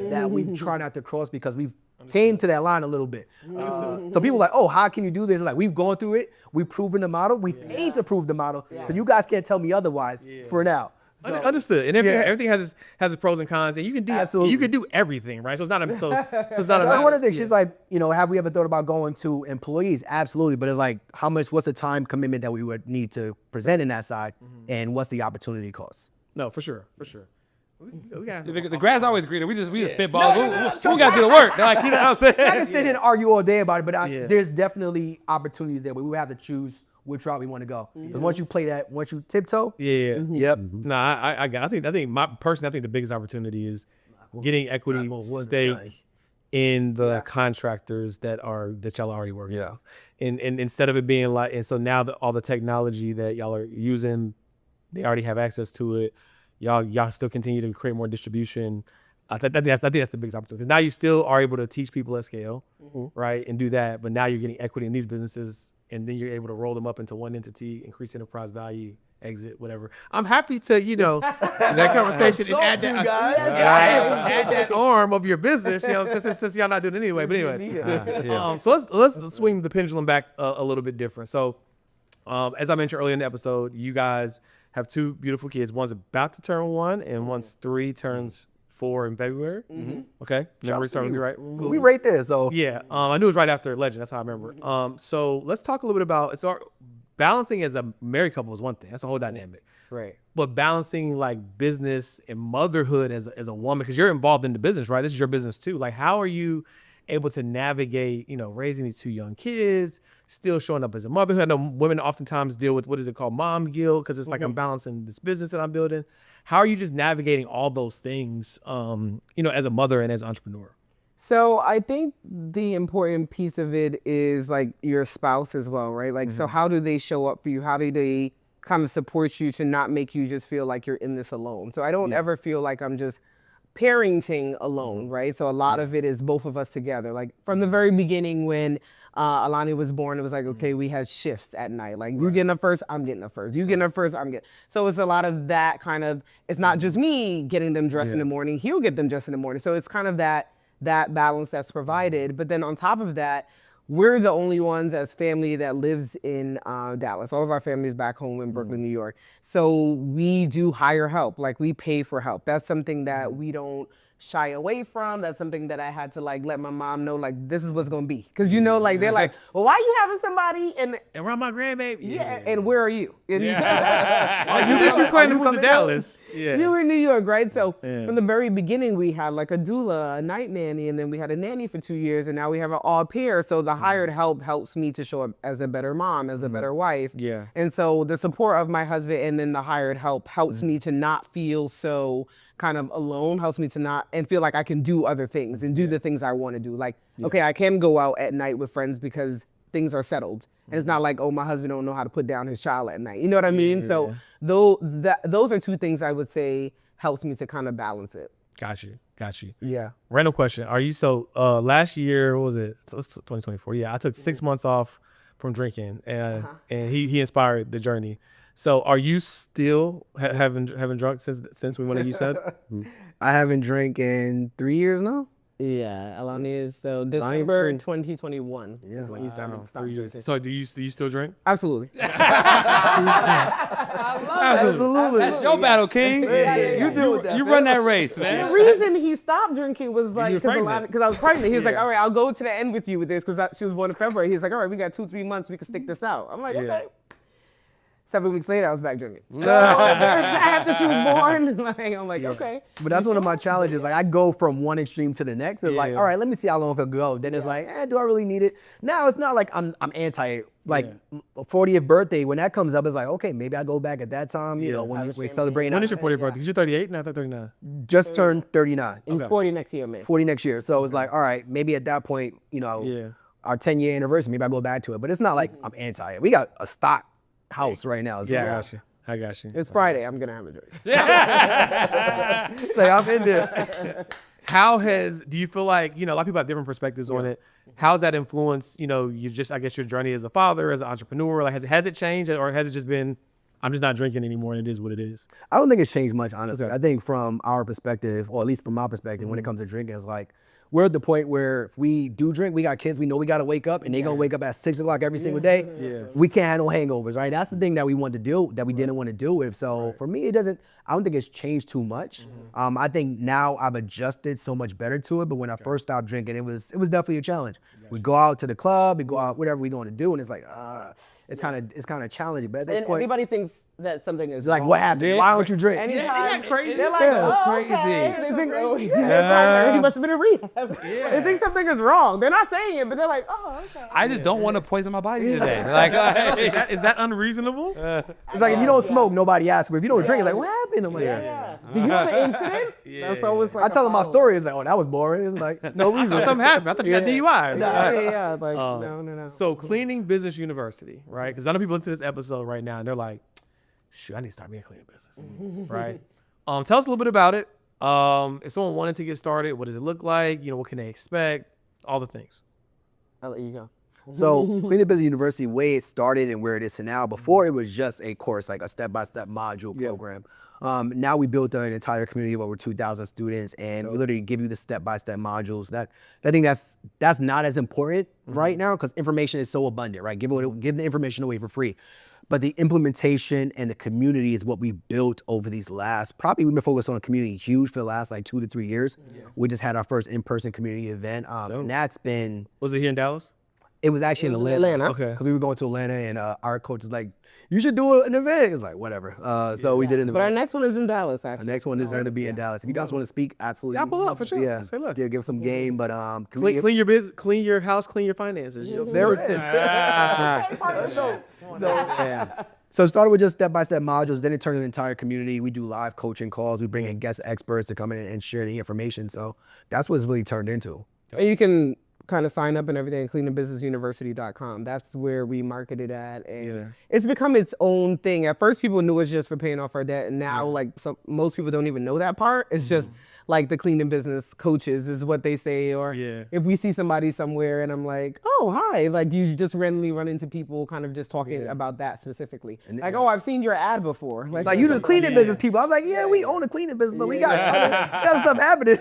that we try not to cross because we've came to that line a little bit. So people are like, oh, how can you do this? Like we've gone through it. We've proven the model. We paid to prove the model. So you guys can't tell me otherwise for now. So, Understood. And everything has its pros and cons, and you can do Absolutely. you can do everything, right? So it's not a so it's not that's one a of the things. She's like, have we ever thought about going to employees? Absolutely. But it's like, what's the time commitment that we would need to present in that side? And what's the opportunity cost? no, for sure. We got The grass always greener. We just spitball. We got to do the work. They're like, you know what I'm saying? I can sit here and argue all day about it, but there's definitely opportunities there where we have to choose which route we want to go. Because once you tiptoe, Yep. No, I think the biggest opportunity is getting equity stake in the contractors that y'all already work with. And instead of it being like, and so now all the technology that y'all are using, they already have access to it. Y'all still continue to create more distribution. I think that's the biggest opportunity because now you still are able to teach people at scale, right, and do that. But now you're getting equity in these businesses, and then you're able to roll them up into one entity, increase enterprise value, exit, whatever. I'm happy to that conversation and add that arm of your business. Since y'all not doing it anyway. But anyways, so let's swing the pendulum back a little bit different. So, as I mentioned earlier in the episode, you guys have two beautiful kids. One's about to turn 1, and one's 3 turns 4 in February. Okay, memory starting to be right. Cool. We right there. So Yeah, I knew it was right after Legend. That's how I remember. So let's talk a little bit about balancing as a married couple is one thing. That's a whole dynamic. right. But balancing like business and motherhood as a woman, because you're involved in the business, right? This is your business too. Like, how are you able to navigate, raising these 2 young kids, still showing up as a motherhood? I know women oftentimes deal with, what is it called, mom guilt, because it's like I'm balancing this business that I'm building. How are you just navigating all those things, as a mother and as an entrepreneur? So I think the important piece of it is like your spouse as well, right? Like, so how do they show up for you? How do they kind of support you to not make you just feel like you're in this alone? So I don't ever feel like I'm just parenting alone, right? So a lot of it is both of us together. Like from the very beginning when Alani was born, it was like, okay, we had shifts at night. Like you getting up first, I'm getting up first. You getting up first, I'm getting. So it's a lot of that kind of, it's not just me getting them dressed in the morning, he'll get them dressed in the morning. So it's kind of that balance that's provided. But then on top of that, we're the only ones as family that lives in Dallas. All of our family is back home in Brooklyn, New York. So we do hire help. Like we pay for help. That's something that we don't shy away from. That's something that I had to like let my mom know, like this is what's gonna be. Cause like they're like, well, why are you having somebody and around my grandbaby? yeah, and where are you? And you planning to move to Dallas. You were in New York, right? So from the very beginning, we had like a doula, a night nanny, and then we had a nanny for 2 years, and now we have an au pair. So the hired help helps me to show up as a better mom, as a better wife. Yeah. And so the support of my husband and then the hired help helps me to not feel so kind of alone, helps me to not and feel like I can do other things and do the things I want to do. Like, okay, I can go out at night with friends because things are settled. And it's not like, oh, my husband don't know how to put down his child at night. You know what I mean? So those are 2 things I would say helps me to kind of balance it. Got you. Yeah. Random question. Are you, last year, what was it? So it's 2024. Yeah, I took 6 months off from drinking and he inspired the journey. So are you still having drunk since when you said? I haven't drank in 3 years now. Yeah, Alani is so December 2021 is when you started. 3 years. So do you still drink? Absolutely. Absolutely. That's your battle, King. You run that race, man. The reason he stopped drinking was like because I was pregnant. He was like, all right, I'll go to the end with you with this because she was born in February. He's like, all right, we got 2-3 months, we can stick this out. I'm like, okay. 7 weeks later, I was back drinking. After she was born, I'm like, okay. But that's one of my challenges. Like I go from one extreme to the next. It's like, all right, let me see how long it'll go. Then it's like, do I really need it? Now it's not like I'm anti. Like 40th birthday, when that comes up, it's like, okay, maybe I go back at that time. When we celebrate. When is your 40th birthday? Because you're 38, not 39. Just turned 39. And 40 next year, man. 40 next year. So it's like, all right, maybe at that point, our 10-year anniversary, maybe I go back to it. But it's not like I'm anti it. We got a stock house right now. So I got you. It's Friday. I'm gonna have a drink. Like I'm in there. Do you feel like, a lot of people have different perspectives on it. How's that influenced, your journey as a father, as an entrepreneur? Like, has it changed or has it just been, I'm just not drinking anymore and it is what it is? I don't think it's changed much, honestly. Okay. I think from our perspective, or at least from my perspective, when it comes to drinking, it's like, we're at the point where if we do drink, we got kids, we know we got to wake up and they're going to wake up at 6 o'clock every single day. We can't handle hangovers, right? That's the thing that we want to do, that we didn't want to deal with. So for me, I don't think it's changed too much. I think now I've adjusted so much better to it. But when I first stopped drinking, it was definitely a challenge. We go out to the club, we go out, whatever we're going to do. And it's like, it's kind of challenging. But at this point, everybody thinks that something is like, wrong. what happened? Why don't you drink? Anytime, isn't that crazy? They're like, crazy. Okay. They think, he must have been in rehab. They think something is wrong. They're not saying it, but they're like, oh, okay. I just don't want to poison my body today. Like, is that unreasonable? It's like, if you don't smoke, nobody asks. But if you don't drink, it's like, what happened? I'm like, Do you have an incident? That's always like I tell them my story. It's like, oh, that was boring. It's like, no reason. Something happened. I thought you got DUI. Like, no. So Cleaning Business University, right? Because I know people listen to this episode right now and they're like, shoot, I need to start me a cleaning business, right? Tell us a little bit about it. If someone wanted to get started, what does it look like? What can they expect? All the things. I'll let you go. So Cleaning Business University, way it started and where it is to now, before it was just a course, like a step-by-step module program. Now we built an entire community of over 2,000 students, and we literally give you the step-by-step modules. I think that's not as important right now because information is so abundant, right? Give the information away for free. But the implementation and the community is what we built over these last, probably we've been focused on the community huge for the last like 2 to 3 years. We just had our first in-person community event. And that's been, Was it here in Dallas? it was actually in Atlanta. Okay. Because we were going to Atlanta and our coach was like, you should do an event. It was like, whatever. So we did an event. But our next one is in Dallas, actually. The next one is going to be in Dallas. If you guys want to speak, absolutely. Yeah, pull up for sure. Yeah. Say look. Yeah, give some game, but Clean your business, clean your house, clean your finances. there it is. So it started with just step-by-step modules. Then it turned into an entire community. We do live coaching calls. We bring in guest experts to come in and share the information. So that's what it's really turned into. And you can kind of sign up and everything at cleaningbusinessuniversity.com. That's where we market it at. And it's become its own thing. At first, people knew it was just for paying off our debt. And now, like, most people don't even know that part. It's just like the cleaning business coaches is what they say. Or if we see somebody somewhere and I'm like, oh, hi. Like, you just randomly run into people kind of just talking about that specifically. And, like, oh, I've seen your ad before. Like you the cleaning business people. I was like, yeah, we own a cleaning business, but we got stuff happening.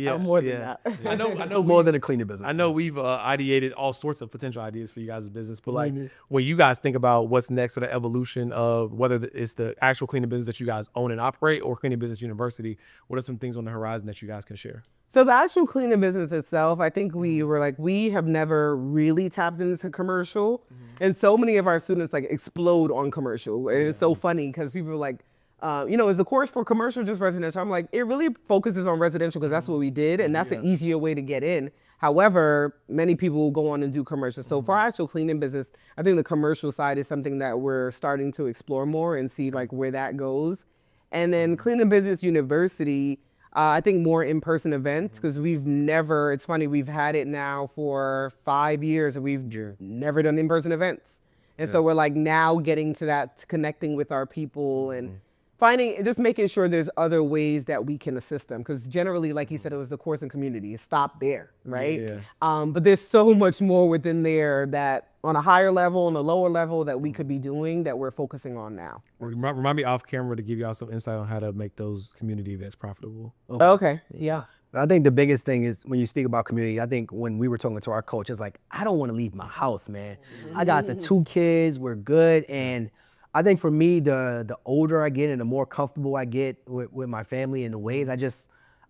I'm more than that. I know More than a cleaning business. I know we've ideated all sorts of potential ideas for you guys' business, but like when you guys think about what's next for the evolution of whether it's the actual cleaning business that you guys own and operate or Cleaning Business University, what are some things on the horizon that you guys can share? So the actual cleaning business itself, I think we were like, we have never really tapped into commercial. And so many of our students like explode on commercial. And it's so funny because people are like, is the course for commercial just residential? I'm like, it really focuses on residential because that's what we did. And that's an easier way to get in. However, many people will go on and do commercial. So for our actual cleaning business, I think the commercial side is something that we're starting to explore more and see like where that goes. And then Cleaning Business University, I think more in-person events because it's funny, we've had it now for 5 years and we've never done in-person events. And so we're like now getting to that, connecting with our people and just making sure there's other ways that we can assist them. Because generally, like you said, it was the course and community. It stopped there, right? But there's so much more within there that on a higher level, on a lower level that we could be doing that we're focusing on now. Remind me off camera to give y'all some insight on how to make those community events profitable. Okay, yeah. I think the biggest thing is when you speak about community, I think when we were talking to our coach, it's like, I don't want to leave my house, man. I got the 2 kids, we're good. And I think for me, the older I get and the more comfortable I get with my family and the ways,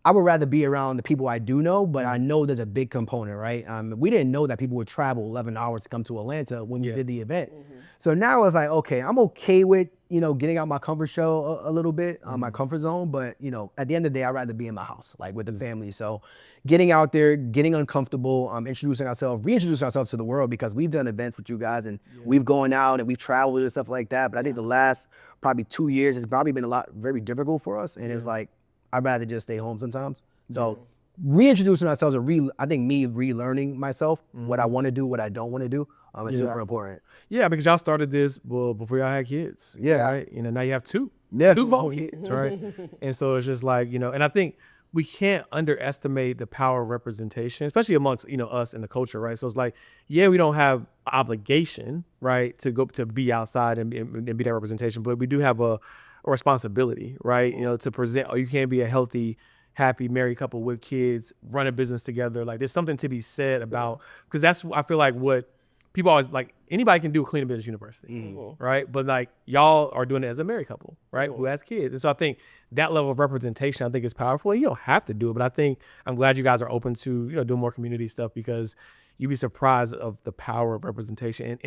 I would rather be around the people I do know, but I know there's a big component, right? We didn't know that people would travel 11 hours to come to Atlanta when we did the event. So now it's like, okay, I'm okay with, getting out my comfort show a little bit, my comfort zone, but, at the end of the day, I'd rather be in my house, like with the family. So getting out there, getting uncomfortable, reintroducing ourselves to the world because we've done events with you guys and we've gone out and we've traveled and stuff like that. But I think the last probably 2 years has probably been very difficult for us. And it's like, I'd rather just stay home sometimes. So reintroducing ourselves and I think me relearning myself, what I want to do, what I don't want to do, is super important. Yeah, because y'all started this before y'all had kids. Yeah. Right? Now you have 2. Yeah. 2 full kids, right? And so it's just like, and I think we can't underestimate the power of representation, especially amongst, us and the culture, right? So it's like, we don't have obligation, right, to go to be outside and be that representation, but we do have a responsibility, right? To present, you can't be a healthy, happy, married couple with kids, run a business together. Like there's something to be said about, because that's, I feel like what people always like, anybody can do a Cleaning Business University, right? But like y'all are doing it as a married couple, right? Who has kids. And so I think that level of representation, I think is powerful. You don't have to do it, but I'm glad you guys are open to, doing more community stuff because you'd be surprised of the power of representation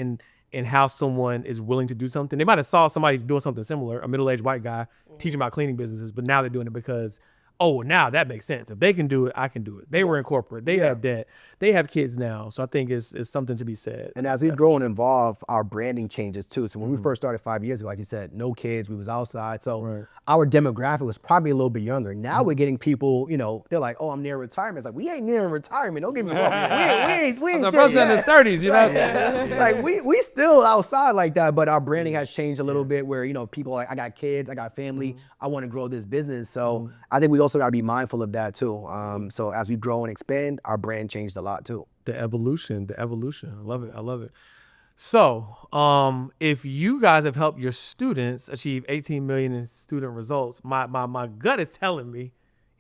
and how someone is willing to do something. They might have saw somebody doing something similar, a middle-aged white guy teaching about cleaning businesses, but now they're doing it because, now that makes sense. If they can do it, I can do it. They were in corporate. They have debt. They have kids now. So I think it's something to be said. And as we grow and evolve, our branding changes too. So when we first started 5 years ago, like you said, no kids, we was outside. So our demographic was probably a little bit younger. Now we're getting people, they're like, oh, I'm near retirement. It's like, we ain't near retirement. Don't get me wrong. We ain't the person in his 30s, Like we still outside like that, but our branding has changed a little bit where, people are like, I got kids, I got family, I want to grow this business. So I think we also got to be mindful of that too. So as we grow and expand, our brand changed a lot too. The evolution. I love it. So, if you guys have helped your students achieve 18 million in student results, my gut is telling me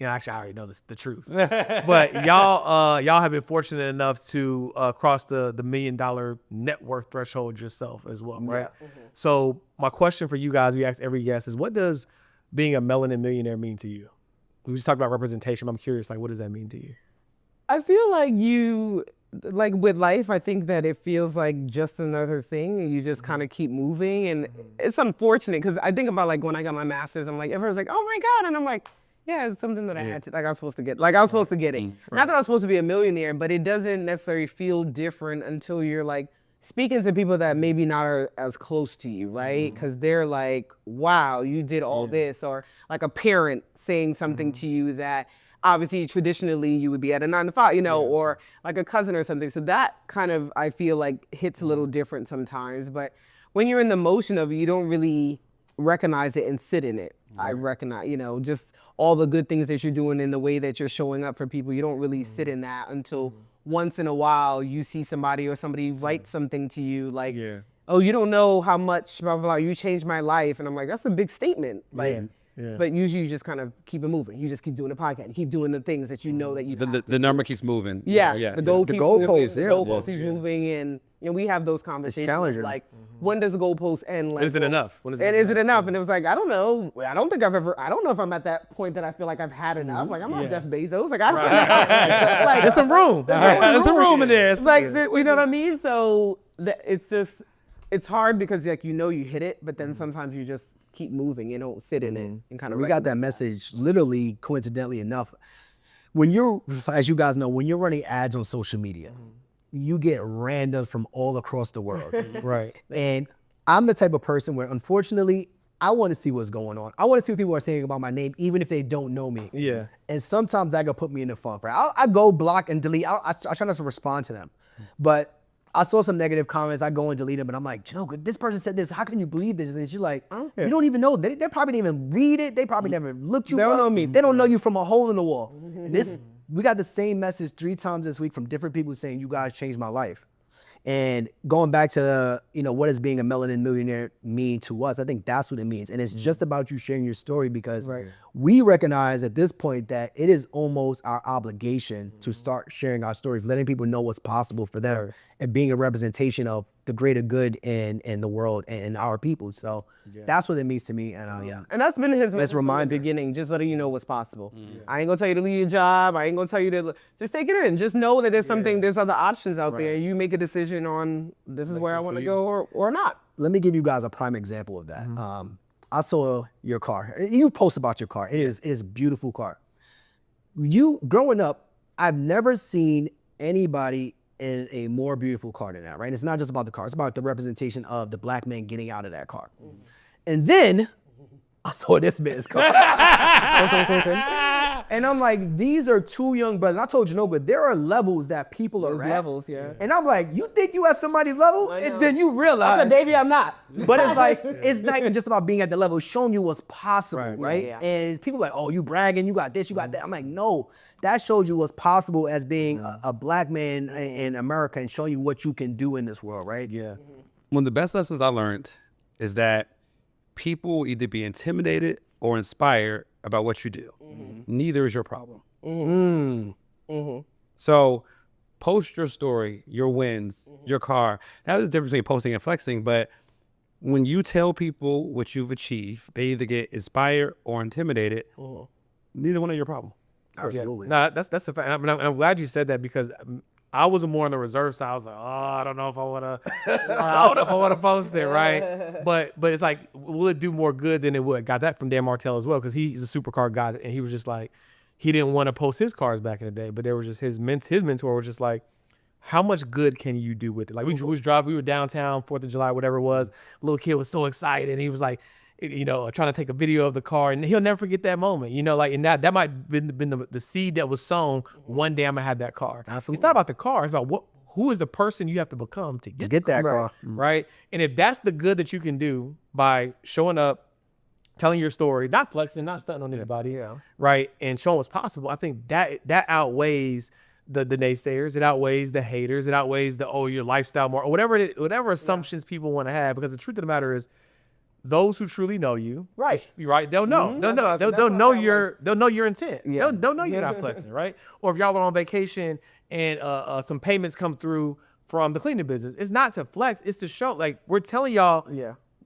actually I already know the truth. But y'all have been fortunate enough to cross the $1 million net worth threshold yourself as well, right? Yeah. So my question for you guys, we ask every guest, is what does being a melanin millionaire mean to you? We just talked about representation. I'm curious, like, what does that mean to you? I feel like like with life, I think that it feels like just another thing and you just kind of keep moving. And it's unfortunate because I think about like when I got my master's, I'm like, everyone's like, oh my God. And I'm like, yeah, it's something that I had to, like I was supposed to get, like I was supposed to get it. Not that I was supposed to be a millionaire, but it doesn't necessarily feel different until you're like speaking to people that maybe not are as close to you, right? Because they're like, wow, you did all this. Or like a parent saying something to you that obviously traditionally you would be at a 9 to 5, you know, or like a cousin or something. So that kind of, I feel like hits a little different sometimes. But when you're in the motion of it, you don't really recognize it and sit in it. I recognize, you know, just all the good things that you're doing in the way that you're showing up for people. You don't really sit in that until once in a while you see somebody or somebody write something to you like, oh, you don't know how much, blah, blah, blah, you changed my life. And I'm like, that's a big statement. Like, but usually you just kind of keep it moving. You just keep doing the podcast. You keep doing the things that you know that you The number keeps moving. the goal keeps goalpost, moving. The goalpost keeps moving, and you know we have those conversations. Challenger. Like, when does the goalpost end? Like, Is it enough? When and is it enough? And it was like, I don't know. I don't know if I'm at that point that I feel like I've had enough. Like, I'm not Jeff Bezos. Like, I don't know. Like, There's some room. There's some room in there. It's like, you know what I mean? So it's just, it's hard because like, you know, you hit it, but then sometimes you just keep moving. You don't sit in it and kind of. We got that message literally coincidentally enough. When you're, as you guys know, when you're running ads on social media, you get random from all across the world. Right. And I'm the type of person where unfortunately, I want to see what's going on. I want to see what people are saying about my name, even if they don't know me. Yeah. And sometimes that could put me in the funk, right? I go block and delete. I try not to respond to them. But I saw some negative comments. I go and delete them, and I'm like, Joe, this person said this. How can you believe this? And she's like, you don't even know. They probably didn't even read it. They probably never looked you up. They don't know me. They don't know you from a hole in the wall. And we got the same message 3 times this week from different people saying, you guys changed my life. And going back to, you know, what does being a melanin millionaire mean to us? I think that's what it means. And it's just about you sharing your story because we recognize at this point that it is almost our obligation to start sharing our stories, letting people know what's possible for them and being a representation of the greater good in the world and our people. So that's what it means to me. And and that's been his message from the beginning, just letting you know what's possible. I ain't gonna tell you to leave your job. I ain't gonna tell you to just take it in. Just know that there's something, there's other options out there. You make a decision on this is where I want to go or not. Let me give you guys a prime example of that. I saw your car. You post about your car. It is a beautiful car. You growing up, I've never seen anybody in a more beautiful car than that, right? It's not just about the car. It's about the representation of the black man getting out of that car. And then I saw this man's car. And I'm like, these are 2 young brothers. I told you no, but there are levels that people are at. Levels, yeah. And I'm like, you think you at somebody's level? And then you realize. I said, baby, I'm not. But it's like, it's not even just about being at the level, it's showing you what's possible, right? Yeah. And people are like, oh, you bragging, you got this, you got that. I'm like, no, that showed you what's possible as being a black man in America and showing you what you can do in this world, right? Yeah. One of the best lessons I learned is that people will either be intimidated or inspired about what you do. Neither is your problem. So post your story, your wins, your car. Now there's a difference between posting and flexing, but when you tell people what you've achieved, they either get inspired or intimidated. Neither one of your problem. Absolutely. Nah, that's a fact. I'm glad you said that because I was more on the reserve side. I was like, oh, I don't know if I want to post it, right? But it's like, will it do more good than it would? Got that from Dan Martell as well because he's a supercar guy, and he was just like, he didn't want to post his cars back in the day, but they were just his mentor was just like, how much good can you do with it? Like we were downtown, 4th of July, whatever it was. Little kid was so excited, and he was like, you know, trying to take a video of the car, and he'll never forget that moment, you know, like, and that might have been the seed that was sown. One day I'm gonna have that car. Absolutely. It's not about the car, it's about who is the person you have to become to get that car. right? And if that's the good that you can do by showing up, telling your story, not flexing, not stunting on anybody, right, and showing what's possible, I think that outweighs the naysayers, it outweighs the haters, it outweighs the your lifestyle more, or whatever assumptions people want to have, because the truth of the matter is, those who truly know you, Right. right, they'll know. They'll know. They'll know your intent. Yeah. They'll know you're not flexing, right? Or if y'all are on vacation and some payments come through from the cleaning business, it's not to flex. It's to show. Like we're telling y'all,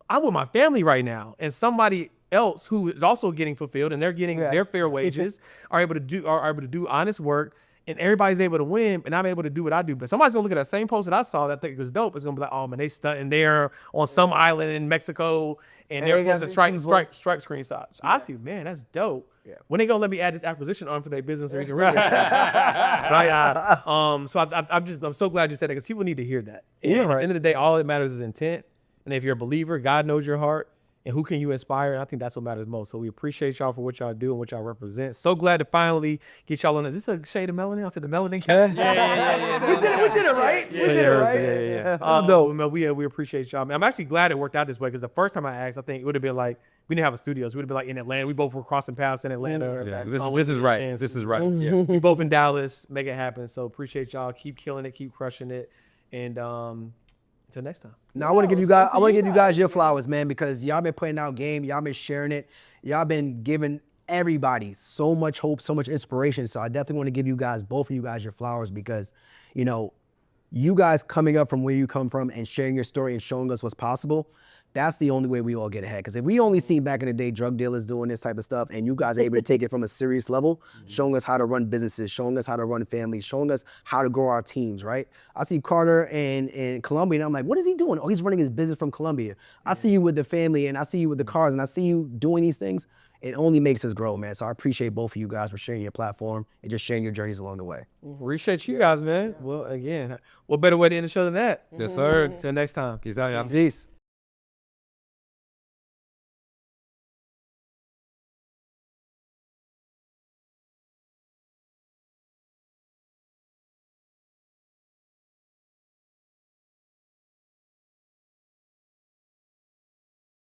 I'm with my family right now, and somebody else who is also getting fulfilled and they're getting their fair wages are able to do honest work. And everybody's able to win, and I'm able to do what I do. But somebody's gonna look at that same post that I saw that I think was dope. It's gonna be like, oh man, they stunting there on some island in Mexico, and they're posting stripe screenshots. I see, man, that's dope. Yeah. When they gonna let me add this acquisition on for their business so we can right? So I'm so glad you said that because people need to hear that. And at the end of the day, all that matters is intent. And if you're a believer, God knows your heart. And who can you inspire? And I think that's what matters most. So we appreciate y'all for what y'all do and what y'all represent. So glad to finally get y'all on. Is this a shade of melanin? I said the melanin. Yeah. We did it right. Yeah. We appreciate y'all. I'm actually glad it worked out this way because the first time I asked, I think it would have been like, we didn't have a studio. So we would have been like in Atlanta. We both were crossing paths in Atlanta. This is right. This is right. Yeah. We both in Dallas. Make it happen. So appreciate y'all. Keep killing it. Keep crushing it. And until next time. Now I want to give you guys your flowers, man, because y'all been putting out game, y'all been sharing it, y'all been giving everybody so much hope, so much inspiration. So I definitely want to give both of you guys your flowers because, you guys coming up from where you come from and sharing your story and showing us what's possible. That's the only way we all get ahead. Because if we only seen back in the day drug dealers doing this type of stuff and you guys are able to take it from a serious level, showing us how to run businesses, showing us how to run families, showing us how to grow our teams, right? I see Carter in Colombia and I'm like, what is he doing? Oh, he's running his business from Colombia. I see you with the family and I see you with the cars and I see you doing these things. It only makes us grow, man. So I appreciate both of you guys for sharing your platform and just sharing your journeys along the way. Appreciate you guys, man. Well, again, what better way to end the show than that? Yes, sir. Till next time. Peace out, y'all. Peace.